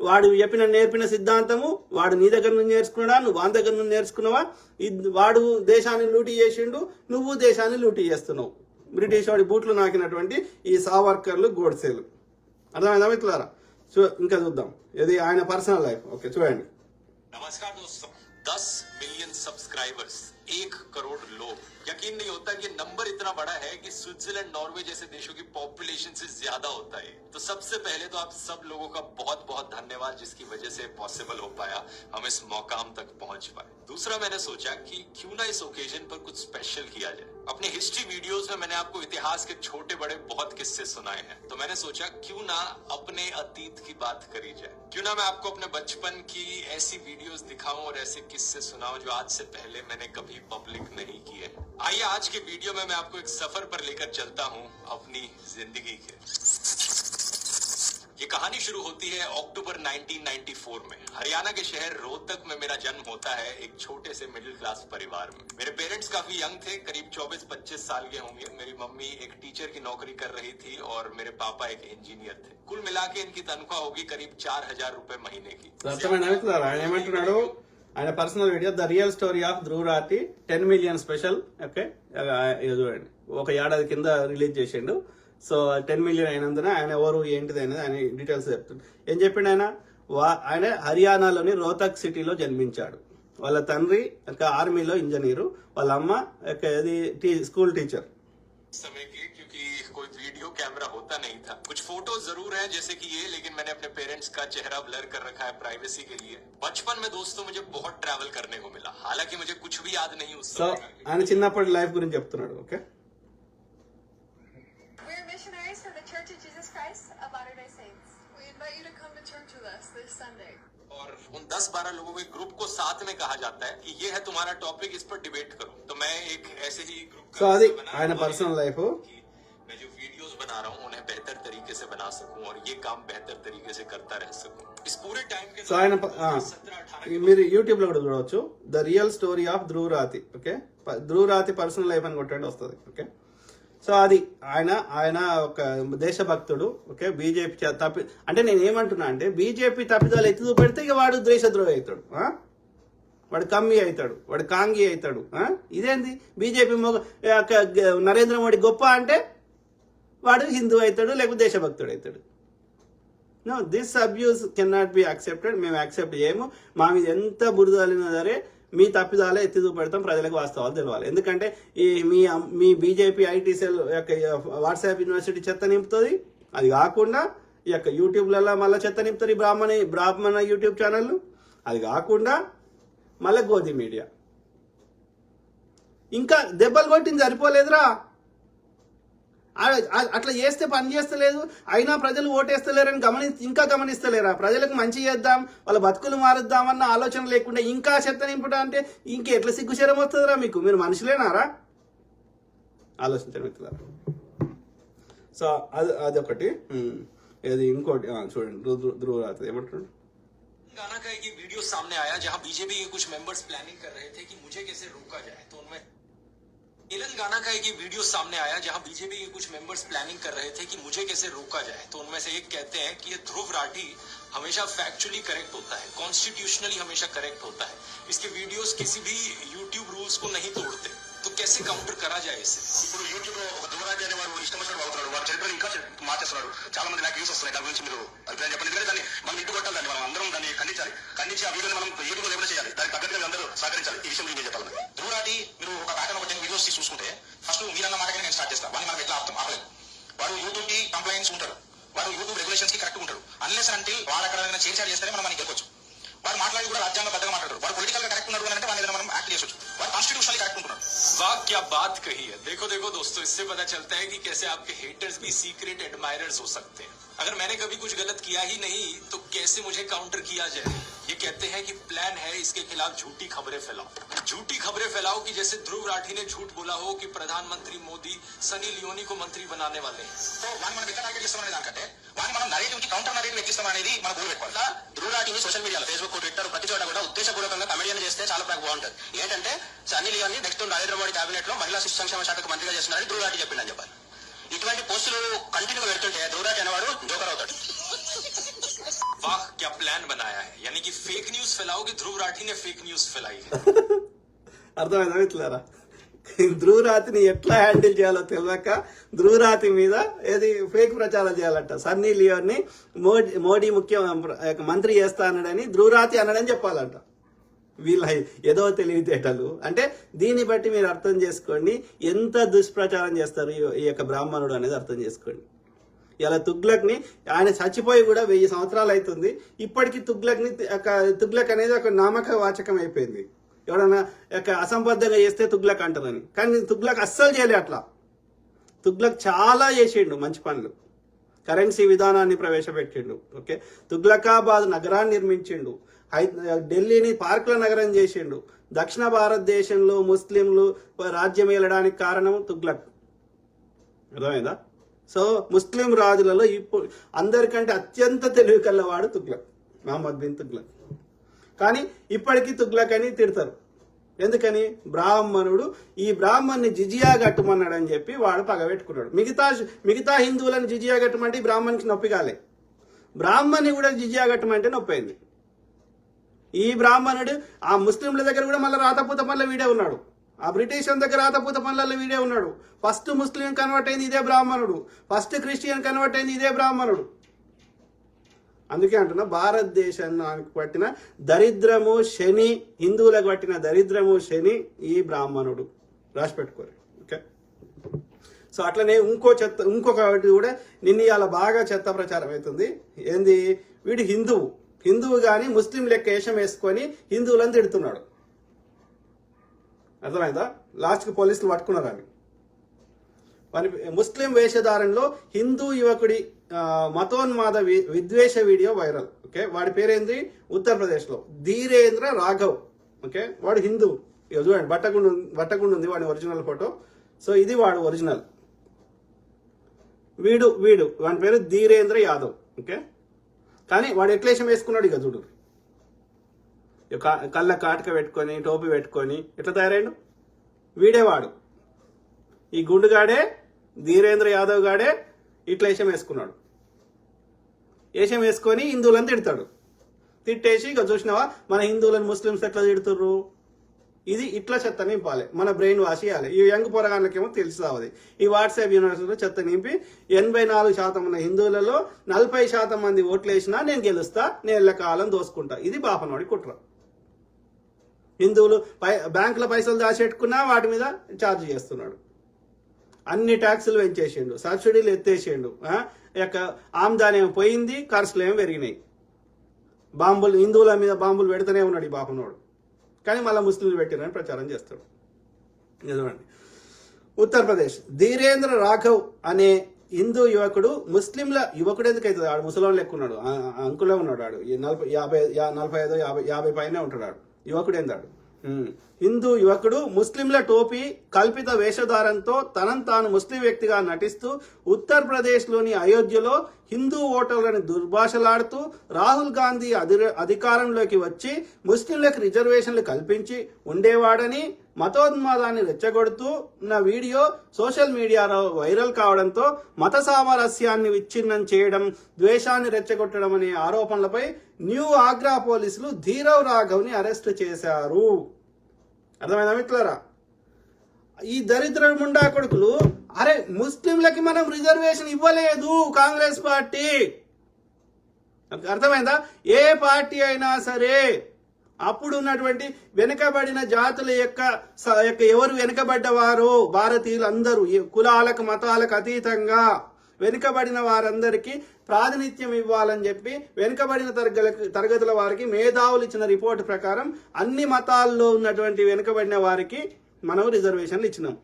వాడు నేర్పిన సిద్ధాంతము వాడు నీ దగ్గర నుంచి నేర్చుకున్నాడా, నువ్వు వాని దగ్గర నుంచి నేర్చుకున్నావా? వాడు దేశాన్ని లూటీ చేసిండు, నువ్వు దేశాన్ని లూటీ చేస్తున్నావు. బ్రిటిష్ వాడి బూట్లు నాకినటువంటి ఈ సావర్కర్లు, గోడ్సేలు. అర్థమైందా మిత్రులారా? ఇంకా చూద్దాం ఇది ఆయన పర్సనల్ లైఫ్. ఓకే, చూడండి.
नमस्कार दोस्तों, 10 मिलियन सब्सक्राइबर्स, 1 करोड़ लोग। यकीन नहीं होता कि नंबर इतना बड़ा है कि स्विट्जरलैंड, नॉर्वे जैसे देशों की पॉपुलेशन से ज्यादा होता है। तो सबसे पहले तो आप सब लोगों का बहुत बहुत धन्यवाद, जिसकी वजह से पॉसिबल हो पाया हम इस मुकाम तक पहुंच पाए। दूसरा, मैंने सोचा कि क्यों ना इस ओकेजन पर कुछ स्पेशल किया जाए। अपने हिस्ट्री वीडियोस में मैंने आपको इतिहास के छोटे बड़े बहुत किस्से सुनाए हैं, तो मैंने सोचा क्यों ना अपने अतीत की बात करी जाए। क्यों ना मैं आपको अपने बचपन की ऐसी वीडियोस दिखाऊं और ऐसे किस्से सुनाऊं जो आज से पहले मैंने कभी पब्लिक नहीं किए। आइए आज के वीडियो में मैं आपको एक सफर पर लेकर चलता हूं अपनी जिंदगी के। ये कहानी शुरू होती है अक्टूबर 1994 में। हरियाणा के शहर रोहतक में मेरा जन्म होता है, एक छोटे से मिडिल क्लास परिवार में। मेरे पेरेंट्स काफी यंग थे, करीब 24-25 साल के होंगे। मेरी मम्मी एक टीचर की नौकरी कर रही थी और मेरे पापा एक इंजीनियर थे। कुल मिला के इनकी तनख्वाह होगी करीब 4000 रुपए महीने की।
ఆయన personal video the real story of Dhruv Rathee 10 million special. Okay, చూడండి, ఒక ఏడాది కింద రిలీజ్ చేసిండు. సో 10 మిలియన్ అయినందున ఆయన ఎవరు ఏంటిది అనేది ఆయన డీటెయిల్స్ చెప్తుండు. ఏం చెప్పిండు ఆయన హర్యానాలోని రోహతక్ సిటీలో జన్మించాడు. వాళ్ళ తండ్రి ఆర్మీలో ఇంజనీరు, వాళ్ళ అమ్మ స్కూల్ టీచర్.
समय की, क्योंकि कोई वीडियो कैमरा होता नहीं था। कुछ फोटो जरूर हैं जैसे कि ये, लेकिन मैंने अपने पेरेंट्स का चेहरा ब्लर कर रखा है प्राइवेसी के लिए। बचपन में दोस्तों मुझे बहुत ट्रैवल करने को मिला, हालांकि मुझे कुछ भी याद नहीं उस
సో ఆయన చిన్నప్పటి లైఫ్ గురించి చెప్తున్నాడు. Okay,
We're missionaries for the Church of Jesus Christ of Latter-day Saints. We invite you to come to church with us this Sunday.
और उन 10-12 लोगों के ग्रुप को साथ में कहा जाता है कि ये है तुम्हारा टॉपिक, इस पर डिबेट करो। तो मैं एक ऐसे ही ग्रुप
సో అది ఆయన పర్సనల్ లైఫ్.
मैं जो वीडियोस बना रहा हूँ उन्हें बेहतर तरीके से बना सकूं और ये काम बेहतर तरीके से करता रह सकूं। इस पूरे टाइम के
సో ఆయన మీరు యూట్యూబ్ లో కూడా చూడవచ్చు, the real story of Dhruv Rathee. Okay, Dhruv Rathee personal life అని కొట్టండి వస్తుంది. ఓకే, సో అది ఆయన ఒక దేశభక్తుడు. ఓకే, బీజేపీ అంటే నేను ఏమంటున్నా అంటే బీజేపీ తప్పిదాలు ఎత్తి చూపెడితే ఇక వాడు దేశద్రోహి అవుతాడు, వాడు కమ్మి అవుతాడు, వాడు కాంగి అవుతాడు. ఇదేంది బీజేపీ నరేంద్ర మోడీ గొప్ప అంటే వాడు హిందూ అవుతాడు, లేకపోతే దేశభక్తుడు అవుతాడు. No, this abuse can not be accepted. మేము యాక్సెప్ట్ చేయము. మా మీద ఎంత బురదలినా సరే మీ తప్పిదాలే ఎత్తి చూపెడతాం, ప్రజలకు వాస్తవాలు తెలవాలి. ఎందుకంటే ఈ మీ బీజేపీ ఐటీ సెల్ యొక్క వాట్సాప్ యూనివర్సిటీ చెత్త నింపుతుంది. అది కాకుండా ఈ యొక్క యూట్యూబ్లలో మళ్ళీ చెత్త నింపుతారు ఈ బ్రాహ్మణ యూట్యూబ్ ఛానళ్ళు. అది కాకుండా మళ్ళీ గోధి మీడియా. ఇంకా దెబ్బలు కొట్టింది సరిపోలేదురా, అట్లా చేస్తే పని చేస్తలేదు. అయినా ప్రజలు ఓటేస్తలేరని ఇంకా గమనిస్తలేరా? ప్రజలకు మంచి చేద్దాం, వాళ్ళ బతుకులు మారుద్దామన్న ఆలోచన లేకుండా ఇంకా చెత్త నింపుట అంటే ఇంకెట్లా సిగ్గుశరం వస్తుందిరా మీకు? మీరు మనుషులేనారా? ఆలోచించండి మిత్రులారా. సో అదొకటి. ఇది ఇంకోటి చూడండి, ధ్రువ్ రాఠీ ఏమంటున్నాడు.
गाना का एक वीडियो सामने आया जहां बीजेपी के कुछ मेंबर्स प्लानिंग कर रहे थे कि मुझे कैसे रोका जाए। तो उनमें तेलंगाना का एक वीडियो सामने आया जहां बीजेपी के कुछ मेंबर्स प्लानिंग कर रहे थे कि मुझे कैसे रोका जाए। तो उनमें से एक कहते हैं कि ये ध्रुव राठी हमेशा फैक्चुअली करेक्ट होता है, कॉन्स्टिट्यूशनली हमेशा करेक्ट होता है, इसके वीडियोस किसी भी यूट्यूब रूल्स को नहीं तोड़ते। तो कैसे काउंटर करा जाए इसे?
ఇప్పుడు యూట్యూబ్ లో ఒక ధ్రువరాజు అనే వాడు ఇష్టం వచ్చినట్టు అవుతున్నాడు, వాడు చరిత్ర ఇంకా మార్చేస్తున్నాడు. చాలా మంది నాకు యూస్ వస్తున్నాయి. దాని గురించి మీరు అభిప్రాయం చెప్పండి. ఎందుకంటే దాన్ని మనం ఇంటి కొట్టాలి, దాన్ని మనం అందరం దాన్ని ఖండించాలి. ఖండించి ఆ వీడియోని మనం యూట్యూబ్ లో ఎవరు చేయాలి, దానికి తగ్గట్టుగా మీరు అందరూ సహకరించాలి. ఈ విషయం గురించి చెప్పాలి. ధ్రువరాజు మీరు ఒక ప్యాటర్న్ ఒక 10 వీడియోస్ చూసుకుంటే ఫస్ట్ మీరన్న మాటగా నేను స్టార్ట్ చేస్తాను. వాడిని మనం ఎట్లా ఆపలేదు. వాడు యూట్యూబ్ కి కంప్లైంట్స్ ఉంటాడు, వాడు యూట్యూబ్ రెగ్యులేషన్స్ కి కరెక్ట్ ఉంటాడు. అన్లెస్ అంటే వాడు అక్కడ చేర్చాడు చేస్తేనే మనం మనకి గెలవచ్చు. వాడు మాట్లాడి కూడా రాజ్యాంగబద్ధంగా మాట్లాడు. వాడు పొలిటికల్ గా కరెక్ట్ ఉన్నాడు అంటే వాడి మనం యాక్ట్ చేయొచ్చు. వాడు కాన్స్టిట్యూషనల్ కరెక్ట్ ఉంటున్నాడు.
वाह क्या बात कही है। देखो देखो दोस्तों, इससे पता चलता है कि कैसे आपके हेटर्स भी सीक्रेट एडमायरर्स हो सकते हैं। अगर मैंने कभी कुछ गलत किया ही नहीं तो कैसे मुझे काउंटर किया जाए? ये कहते हैं कि प्लान है इसके खिलाफ झूठी खबरें फैलाओ। झूठी खबरें फैलाओ कि जैसे ध्रुव राठी ने झूठ बोला हो कि प्रधानमंत्री मोदी सनी लियोनी को मंत्री बनाने वाले हैं।
సో వాడిని మనం ఎట్లా టార్గెట్ చేస్తామనే దానికంటే వాడిని మనం నరేటివ్ కి కౌంటర్ నరేటివ్ ఎక్కిస్తాం అనేది మన గోల్ పెట్టుకోవాలి. ధ్రువ్ రాఠీని సోషల్ మీడియాలో ఫేస్బుక్, ట్విట్టర్ ప్రతి చోట కూడా ఉద్దేశపూర్వకంగా కమెడియన్ చేస్తే చాలా బాగుంటుంది. ఏంటంటే సన్నీ లియోని నెక్స్ట్ నరేంద్ర మోడీ కేబినెట్ లో మహిళా శిశు సంక్షేమ శాఖకు మంత్రిగా చేస్తున్నారని ధ్రువ్ రాఠీ చెప్పిందని చెప్పాలి. ఇటువంటి పోస్టులు కంటిన్యూగా పెడుతుంటే ధ్రువ్ రాఠీ అనేవాడు జోకర్ అవుతాడు.
वाह क्या प्लान बनाया है, यानी कि फेक न्यूज फैलाओ कि ध्रुव राठी ने फेक न्यूज फैलाई है।
అర్థమైందా మిత్రులారా? ధ్రువ్ రాఠీని ఎట్లా హ్యాండిల్ చేయాలో తెలియక ధ్రువ్ రాఠీ మీద ఏది ఫేక్ ప్రచారం చేయాలంట. సన్నీ లియోన్ని మోడీ మంత్రి చేస్తా అన్నాడని ధ్రువ్ రాఠీ అన్నాడని చెప్పాలంట. వీళ్ళ ఏదో తెలివితేటలు. అంటే దీన్ని బట్టి మీరు అర్థం చేసుకోండి ఎంత దుష్ప్రచారం చేస్తారు ఈ యొక్క బ్రాహ్మణుడు అనేది అర్థం చేసుకోండి. ఇలా తుగ్లక్ని ఆయన చచ్చిపోయి కూడా 1000 సంవత్సరాలు అవుతుంది, ఇప్పటికీ తుగ్లక్ అనేది ఒక నామక వాచకం అయిపోయింది. ఎవడన్నా అసంబద్ధంగా చేస్తే తుగ్లక్ అంటారని. కానీ తుగ్లక్ అస్సలు చేయలే అట్లా. తుగ్లక్ చాలా చేసిండు మంచి పనులు. కరెన్సీ విధానాన్ని ప్రవేశపెట్టిండు. ఓకే, తుగ్లకాబాద్ నగరాన్ని నిర్మించిండు, ఢిల్లీని పార్కుల నగరం చేసిండు. దక్షిణ భారతదేశంలో ముస్లింలు రాజ్యం ఏలడానికి కారణం తుగ్లక్. అర్థమైందా? సో ముస్లిం రాజులలో ఇప్పుడు అందరికంటే అత్యంత తెలివి కల్లవాడు తుగ్లక్, మహమ్మద్ బిన్ తుగ్లక్. కానీ ఇప్పటికీ తుగ్లక్ అని తిడతారు. ఎందుకని? బ్రాహ్మణుడు ఈ బ్రాహ్మణ్ణి జిజియా కట్టమన్నాడని చెప్పి వాడు పగబెట్టుకున్నాడు. మిగతా హిందువులను జిజియా కట్టమంటే ఈ బ్రాహ్మణ్కి నొప్పి కాలే, బ్రాహ్మణ్ణి కూడా జిజియా కట్టమంటే నొప్పి అయింది. ఈ బ్రాహ్మణుడు ఆ ముస్లింల దగ్గర కూడా మళ్ళీ రాతపూత పనుల వీడే ఉన్నాడు, ఆ బ్రిటిష్ దగ్గర రాతపూత పనులలో వీడే ఉన్నాడు. ఫస్ట్ ముస్లిం కన్వర్ట్ అయింది ఇదే బ్రాహ్మణుడు, ఫస్ట్ క్రిస్టియన్ కన్వర్ట్ అయింది ఇదే బ్రాహ్మణుడు. అందుకే అంటున్నా భారతదేశానికి పట్టిన దరిద్రము శని, హిందువులకు పట్టిన దరిద్రము శని ఈ బ్రాహ్మణుడు. రాసి పెట్టుకోరు. ఓకే, సో అట్లనే ఇంకొకటి కూడా నిన్న ఇలా బాగా చెత్త ప్రచారం అవుతుంది. ఏంది? వీడు హిందువు కానీ ముస్లిం లెక్క వేషం వేసుకొని హిందువులను తిడుతున్నాడు. అర్థమైందా? లాస్ట్కి పోలీసులు పట్టుకున్నారు అని. ముస్లిం వేషధారణలో హిందూ యువకుడి మతోన్మాద విద్వేష వీడియో వైరల్. ఓకే, వాడి పేరేంది? ఉత్తరప్రదేశ్లో ధీరేంద్ర రాఘవ్. ఓకే, వాడు హిందూ. ఇక చూడండి, బట్టగుండు ఉంది వాడి ఒరిజినల్ ఫోటో. సో ఇది వాడు ఒరిజినల్. వీడు వాడి పేరు ధీరేంద్ర యాదవ్. ఓకే, కానీ వాడు ఎట్లేషం వేసుకున్నాడు ఇక చూడు. కళ్ళ కాటుక పెట్టుకొని టోపీ పెట్టుకొని ఎట్లా తయారైండు? వీడేవాడు. ఈ గుండుగాడే ధీరేంద్ర యాదవ్ గాడే ఇట్లా వేషం వేసుకున్నాడు. వేషం వేసుకొని హిందువులను తిడతాడు. తిట్టేసి ఇక చూసినావా మన హిందువులను ముస్లిమ్స్ ఎట్లా తిడుతుర్రు, ఇది ఇట్లా చెత్త నింపాలి, మన బ్రెయిన్ వాష్ చేయాలి. ఈ యంగ్ పొరగాళ్ళకేమో తెలిసి రావాలి. ఈ వాట్సాప్ యూనివర్సిటీలో చెత్త నింపి 84% ఉన్న హిందువులలో 40% మంది ఓట్లు వేసినా నేను గెలుస్తా, నేను ఎల్లకాలం దోసుకుంటా. ఇది బాపనోడి కుట్ర. హిందువులు బ్యాంకుల పైసలు దాచిపెట్టుకున్నా వాటి మీద ఛార్జ్ చేస్తున్నాడు. అన్ని ట్యాక్సులు పెంచేసిండు, సబ్సిడీలు ఎత్తేసిండు. ఆమ్దాని ఏమో పోయింది, ఖర్చులు ఏమో పెరిగినాయి. హిందువుల మీద బాంబులు పెడుతూనే ఉన్నాడు ఈ బాపనోడు. కానీ మళ్ళీ ముస్లింలు పెట్టిరని ప్రచారం చేస్తాడు. నిజమండి. ఉత్తరప్రదేశ్ ధీరేంద్ర రాఘవ్ అనే హిందూ యువకుడు ముస్లింల యువకుడు ఎందుకు అవుతుంది? ఆడు ముసలోళ్ళు ఎక్కువ ఉన్నాడు, అంకులే ఉన్నాడు. ఆడు 45 పైనే ఉంటాడు. ఆడు యువకుడు ఏందాడు? హిందూ యువకుడు ముస్లింల టోపీ కల్పిత వేషధారంతో తాను ముస్లిం వ్యక్తిగా నటిస్తూ ఉత్తరప్రదేశ్లోని అయోధ్యలో హిందూ ఓటర్లను దుర్భాషలాడుతూ రాహుల్ గాంధీ అధికారంలోకి వచ్చి ముస్లింలకు రిజర్వేషన్లు కల్పించి ఉండేవాడని మతోన్మాదాన్ని రెచ్చగొడుతూ ఉన్న వీడియో సోషల్ మీడియాలో వైరల్ కావడంతో మత సామరస్యాన్ని విచ్ఛిన్నం చేయడం, ద్వేషాన్ని రెచ్చగొట్టడం అనే ఆరోపణలపై న్యూ ఆగ్రా పోలీసులు ధీరవ్ రాఘవ్ని అరెస్టు చేశారు. అర్థమైందా మిత్రులారా? ఈ దరిద్ర ముండా కొడుకులు, అరే ముస్లింలకి మనం రిజర్వేషన్ ఇవ్వలేదు కాంగ్రెస్ పార్టీ. అర్థమైందా? ఏ పార్టీ అయినా సరే అప్పుడు ఉన్నటువంటి వెనుకబడిన జాతుల యొక్క ఎవరు వెనుకబడ్డవారో భారతీయులు అందరూ కులాలకు మతాలకు అతీతంగా వెనుకబడిన వారందరికీ ప్రాతినిధ్యం ఇవ్వాలని చెప్పి వెనుకబడిన తరగతుల వారికి మేధావులు ఇచ్చిన రిపోర్టు ప్రకారం అన్ని మతాల్లో ఉన్నటువంటి వెనుకబడిన వారికి మనం రిజర్వేషన్లు ఇచ్చినాం.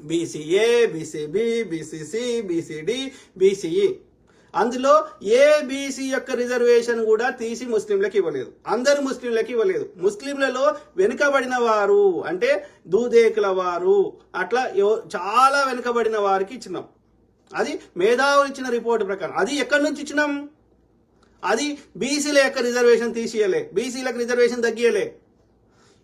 BCA, BCB, BCC, BCD, BCE. అందులో ఏబీసీ యొక్క రిజర్వేషన్ కూడా తీసి ముస్లింలకు ఇవ్వలేదు, అందరు ముస్లింలకు ఇవ్వలేదు. ముస్లింలలో వెనుకబడిన వారు అంటే దూదేకుల వారు అట్లా చాలా వెనుకబడిన వారికి ఇచ్చినాం. అది మేధావులు ఇచ్చిన రిపోర్టు ప్రకారం. అది ఎక్కడి నుంచి ఇచ్చినాం? అది బీసీల యొక్క రిజర్వేషన్ తీసియలే, బీసీలకు రిజర్వేషన్ తగ్గియలే.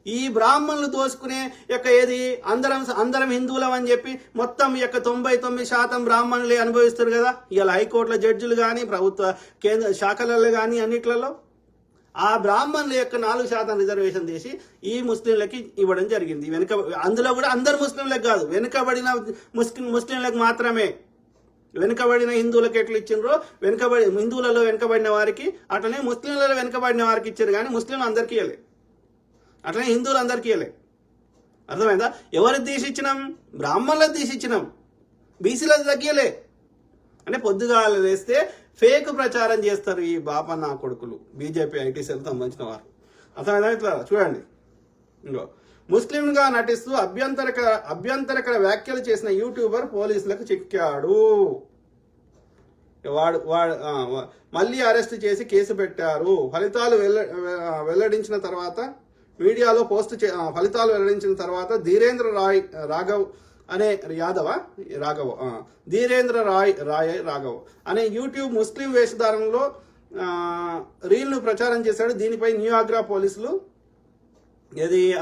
ఈ బ్రాహ్మణులు దోసుకునే యొక్క ఏది అందరం హిందువులం అని చెప్పి మొత్తం యొక్క 99% బ్రాహ్మణులే అనుభవిస్తారు కదా. ఇవాళ హైకోర్టుల జడ్జిలు కానీ ప్రభుత్వ కేంద్ర శాఖలలో కానీ అన్నిట్లలో ఆ బ్రాహ్మణుల యొక్క 4% రిజర్వేషన్ తీసి ఈ ముస్లింలకి ఇవ్వడం జరిగింది. అందులో కూడా అందరు ముస్లింలకు కాదు, వెనుకబడిన ముస్లింలకు మాత్రమే. వెనుకబడిన హిందువులకు ఎట్లా ఇచ్చిండ్రో హిందువులలో వెనుకబడిన వారికి అట్లనే ముస్లింలలో వెనుకబడిన వారికి ఇచ్చారు, కానీ ముస్లింలు అందరికీ ఇవ్వలేదు. అట్లనే హిందువులు అందరికీ ఇవ్వలే. అర్థమైందా? ఎవరికి తీసిచ్చినాం? బ్రాహ్మణులకు తీసిచ్చినాం, బీసీలకు తగ్గియలే. అంటే పొద్దుగాలు వేస్తే ఫేక్ ప్రచారం చేస్తారు ఈ బాపన్న కొడుకులు, బీజేపీ ఐటీ సెల్ సంబంధించిన వారు. అర్థమైందా? ఇట్లా చూడండి, ఇంకో ముస్లింగా నటిస్తూ అభ్యంతరకర వ్యాఖ్యలు చేసిన యూట్యూబర్ పోలీసులకు చిక్కాడు. మళ్ళీ అరెస్ట్ చేసి కేసు పెట్టారు. ఫలితాలు వెల్లడించిన తర్వాత మీడియాలో ఫలితాలు వెల్లడించిన తర్వాత ధీరేంద్ర రాఘవ్ అనే యూట్యూబ్ ముస్లిం వేషధారణలో రీల్ను ప్రచారం చేశాడు. దీనిపై న్యూ ఆగ్రా పోలీసులు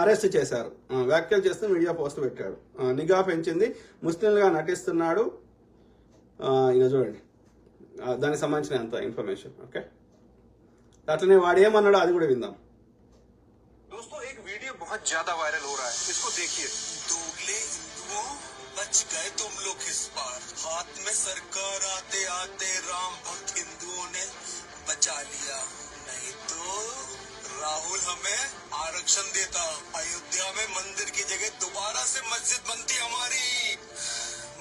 అరెస్ట్ చేశారు. వ్యాఖ్యలు చేస్తూ మీడియా పోస్ట్ పెట్టాడు. నిఘా పెంచింది, ముస్లింలుగా నటిస్తున్నాడు. ఇక చూడండి దానికి సంబంధించిన అంత ఇన్ఫర్మేషన్. ఓకే, అట్లనే వాడు ఏమన్నాడో అది కూడా విందాం.
दोस्तों एक वीडियो बहुत ज्यादा वायरल हो रहा है, इसको देखिए। दोगले हिंदुओं बच गए तुम लोग इस बार, हाथ में सरकार आते आते राम भक्त हिंदुओं ने बचा लिया, नहीं तो राहुल हमें आरक्षण देता, अयोध्या में मंदिर की जगह दोबारा से मस्जिद बनती हमारी,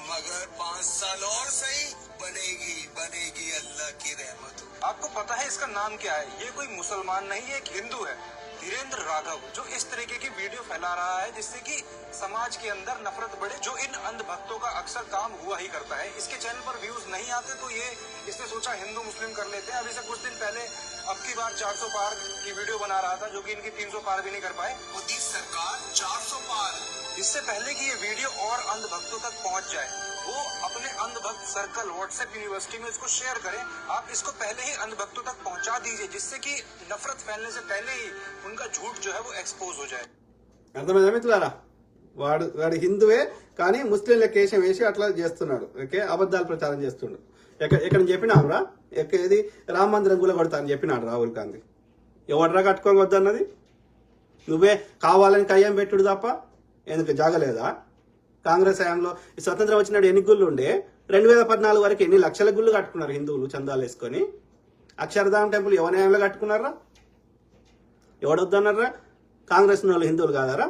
मगर 5 साल और सही, बनेगी अल्लाह की रहमत। आपको पता है इसका नाम क्या है? ये कोई मुसलमान नहीं है, एक हिंदू है, धीरेंद्र राघव, जो इस तरीके की वीडियो फैला रहा है जिससे कि समाज के अंदर नफरत बढ़े, जो इन अंधभक्तों का अक्सर काम हुआ ही करता है। इसके चैनल पर व्यूज नहीं आते तो इसने सोचा हिंदू मुस्लिम कर लेते हैं। अभी से कुछ दिन पहले अब की बार 400 पार की वीडियो बना रहा था, जो कि इनकी 300 पार भी नहीं कर पाए। मोदी सरकार 400 पार, इससे पहले कि ये वीडियो और अंधभक्तों तक पहुंच जाए, वो अपने अंधभक्त सर्कल व्हाट्सएप यूनिवर्सिटी में इसको शेयर करें। आप इसको पहले ही अंधभक्तों तक पहुंचा दीजिए, जिससे कि नफरत फैलने से पहले ही उनका झूठ जो है वो एक्सपोज हो जाए।
అర్థమైందా మిత్రులారా? వాడు హిందువే కానీ ముస్లింల కేశం వేసి అట్లా చేస్తున్నాడు. ఓకే, అబద్ధాలు ప్రచారం చేస్తున్నాడు. ఎక్కడ చెప్పినావురా? ఏది రామ మందిరం కూలగొడతా అని చెప్పినాడు రాహుల్ గాంధీ. ఎవడరా కట్టుకొని వద్దన్నది? నువ్వే కావాలని కయ్యం పెట్టుడు తప్ప ఎందుకు జాగలేదా? కాంగ్రెస్ హయాంలో స్వతంత్రం వచ్చినాడు ఎన్ని గుళ్ళు ఉండే? 2014 వరకు ఎన్ని లక్షల గుళ్ళు కట్టుకున్నారు హిందువులు చందాలు వేసుకొని. అక్షరధామ్ టెంపుల్ ఎవరి హయాంలో కట్టుకున్నారా? ఎవడొద్దన్నారా? కాంగ్రెస్ వాళ్ళు హిందువులు కాదారా?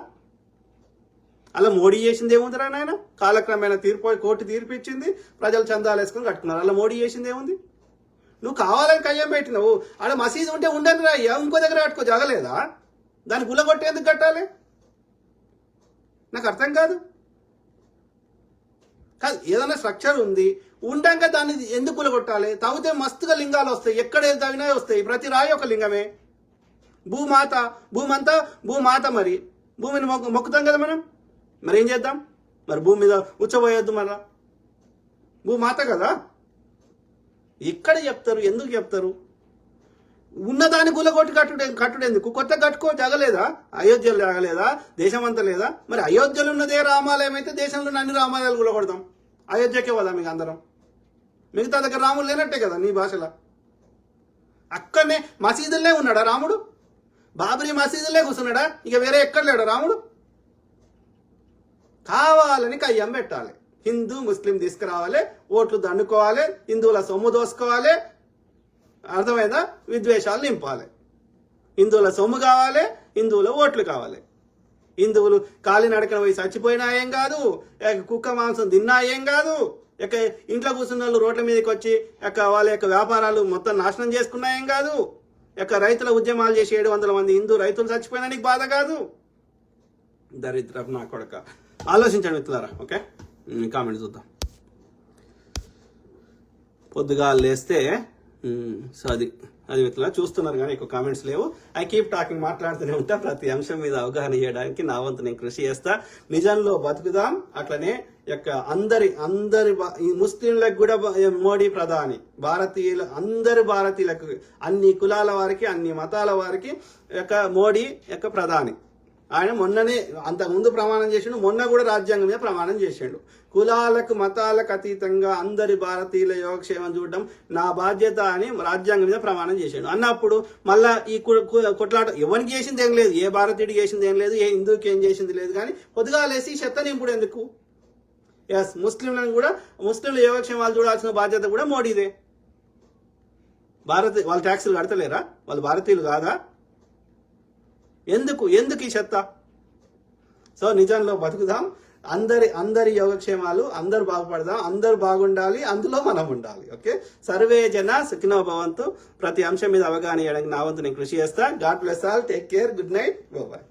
అలా మోడీ చేసింది ఏముందిరా నాయన? కాలక్రమేణా కోర్టు తీర్పు ఇచ్చింది, ప్రజలు చందాలు వేసుకొని కట్టుకున్నారు. అలా మోడీ చేసింది ఏముంది? నువ్వు కావాలని కయ్యం పెట్టినావు. ఆడ మసీదు ఉంటే ఉండని రా, ఇంకో దగ్గర కట్టుకో, జగలేదా? దాన్ని గుల్లగొట్టేందుకు కట్టాలి? నాకు అర్థం కాదు. ఏదైనా స్ట్రక్చర్ ఉంది ఉండాక దాన్ని ఎందుకు కూలగొట్టాలి? తవ్వితే మస్తుగా లింగాలు వస్తాయి, ఎక్కడ తవ్వినా వస్తాయి. ప్రతి రాయి ఒక లింగమే. భూమాత, భూమాత. మరి భూమిని మొక్కుతాం కదా మనం. మరి ఏం చేద్దాం? మరి భూమి మీద ఉచ్చబోయొద్దు. మళ్ళా భూమాత కదా. ఎక్కడ చెప్తారు? ఎందుకు చెప్తారు? ఉన్నదాన్ని కూలగొట్టి కట్టుడు ఎందుకు? కొత్త కట్టుకో, జగలేదా? అయోధ్యలో జగలేదా? దేశమంతా లేదా? మరి అయోధ్యలో ఉన్నదే రామాలయం అయితే దేశంలో అన్ని రామాలయాలు కూలగొడదాం. అయోధ్యకే పోదాం మీకు అందరం. మిగతా దగ్గర రాముడు లేనట్టే కదా నీ భాషలో. అక్కడనే మసీదులే ఉన్నాడా రాముడు? బాబరీ మసీదులే కూర్చున్నాడా? ఇక వేరే ఎక్కడ లేడా రాముడు? కావాలని కయ్యం పెట్టాలి. హిందూ ముస్లిం తీసుకురావాలి, ఓట్లు దండుకోవాలి, హిందువుల సొమ్ము దోసుకోవాలి. అర్థమైందా? విద్వేషాలు నింపాలి. హిందువుల సొమ్ము కావాలి, హిందువుల ఓట్లు కావాలి. హిందువులు కాలినడకన పోయి చచ్చిపోయినా ఏం కాదు, కుక్క మాంసం తిన్నా ఏం కాదు, ఇంట్లో కూర్చున్న వాళ్ళు రోడ్ల మీదకి వచ్చి వాళ్ళ యొక్క వ్యాపారాలు మొత్తం నాశనం చేసుకున్నా ఏం కాదు, రైతుల ఉద్యమాలు చేసి 700 మంది హిందూ రైతులు చచ్చిపోయినా నీకు బాధ కాదు. దరిద్రపు నా కొడక. ఆలోచించండి మిత్రులారా. ఓకే, కామెంట్ చూద్దాం. పొద్దుగా లేస్తే సో అది మిత్రులా చూస్తున్నారు కానీ ఎక్కువ కామెంట్స్ లేవు. ఐ కీప్ టాకింగ్, మాట్లాడుతూనే ఉంటా. ప్రతి అంశం మీద అవగాహన చేయడానికి నా వంతు నేను కృషి చేస్తా. నిజంలో బతుకుదాం. అట్లనే అందరి ముస్లింలకు కూడా మోడీ ప్రధాని, అందరి భారతీయులకు, అన్ని కులాల వారికి, అన్ని మతాల వారికి మోడీ ప్రధాని. ఆయన మొన్ననే అంతకుముందు ప్రమాణం చేసిండు, మొన్న కూడా రాజ్యాంగం మీద ప్రమాణం చేసిండు. కులాలకు మతాలకు అతీతంగా అందరి భారతీయుల యోగక్షేమం చూడడం నా బాధ్యత అని రాజ్యాంగం మీద ప్రమాణం చేసిండు. అన్నప్పుడు మళ్ళా ఈ కొట్లాట ఎవరికి చేసింది ఏం లేదు, ఏ భారతీయుడికి చేసింది ఏం లేదు, ఏ హిందువుకి ఏం చేసింది లేదు. కానీ పొద్దుగా లేసి చెత్త నింపుడు ఎందుకు? ముస్లింలను కూడా, ముస్లింల యోగక్షేమాలు చూడాల్సిన బాధ్యత కూడా మోడీదే. వాళ్ళు ట్యాక్సులు కడతలేరా? వాళ్ళు భారతీయులు కాదా? ఎందుకు ఈ చెత్త? సో నిజంలో బతుకుదాం, అందరి యోగక్షేమాలు, అందరు బాగుపడదాం, అందరు బాగుండాలి, అందులో మనం ఉండాలి. ఓకే, సర్వే జన సుఖినో భవంతు. ప్రతి అంశం మీద అవగాహన ఇవ్వడానికి నా వంతు నేను కృషి చేస్తా. God bless all, take care, good night, bye.